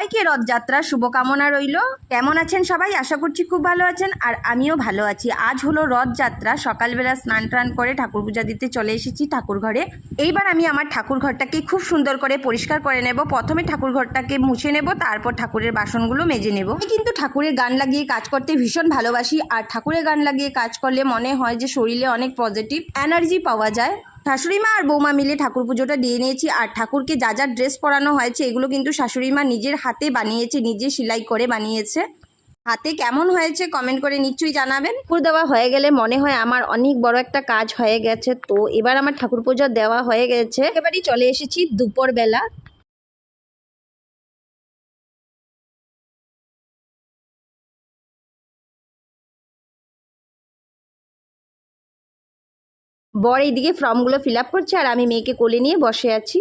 সবাইকে রথযাত্রার শুভকামনা রইল। কেমন আছেন সবাই? আশা করছি খুব ভালো আছেন, আর আমিও ভালো আছি। আজ হলো রথযাত্রা। সকালবেলা স্নান টান করে ঠাকুর পূজা দিতে চলে এসেছি ঠাকুর ঘরে। এইবার আমি আমার ঠাকুর ঘরটাকে খুব সুন্দর করে পরিষ্কার করে নেব। প্রথমে ঠাকুর ঘরটাকে মুছে নেব, তারপর ঠাকুরের বাসনগুলো মেজে নেব। আমি কিন্তু ঠাকুরের গান লাগিয়ে কাজ করতে ভীষণ ভালোবাসি, আর ঠাকুরের গান লাগিয়ে কাজ করলে মনে হয় যে শরীরে অনেক পজিটিভ এনার্জি পাওয়া যায়। শাশুড়ি মা আর বৌমা মিলে ঠাকুর পুজোটা দিয়ে নিয়েছি। আর ঠাকুরকে যা যা ড্রেস পরানো হয়েছে এগুলো কিন্তু শাশুড়ি মা নিজের হাতে বানিয়েছে, নিজে সেলাই করে বানিয়েছে। হাতে কেমন হয়েছে কমেন্ট করে নিশ্চয়ই জানাবেন। ঠাকুর দেওয়া হয়ে গেলে মনে হয় আমার অনেক বড় একটা কাজ হয়ে গেছে। তো এবার আমার ঠাকুর পুজো দেওয়া হয়ে গেছে। এবারই চলে এসেছি দুপুরবেলা। বর এইদিকে ফর্মগুলো ফিল আপ করছে, আর আমি মেয়েকে কোলে নিয়ে বসে আছি।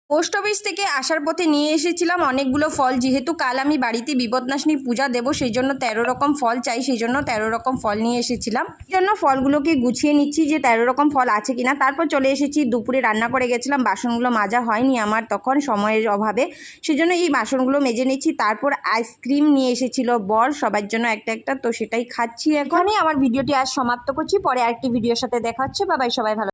পোস্ট অফিস থেকে আসার পথে নিয়ে এসেছিলাম অনেকগুলো ফল। যেহেতু কাল আমি বাড়িতে বিপদনাশিনী পূজা দেবো, সেই জন্য 13 রকম ফল চাই, সেই জন্য 13 রকম ফল নিয়ে এসেছিলাম। সেই জন্য ফলগুলোকে গুছিয়ে নিচ্ছি যে 13 রকম ফল আছে কিনা। তারপর চলে এসেছি। দুপুরে রান্না করে গেছিলাম, বাসনগুলো মাজা হয়নি আমার তখন সময়ের অভাবে, সেই জন্য এই বাসনগুলো মেজে নিচ্ছি। তারপর আইসক্রিম নিয়ে এসেছিল বর, সবার জন্য একটা একটা, তো সেটাই খাচ্ছি। এখনই আমার ভিডিওটি আজ সমাপ্ত করছি। পরে আরেকটি ভিডিওর সাথে দেখা হচ্ছে। বাবাই, সবাই ভালো।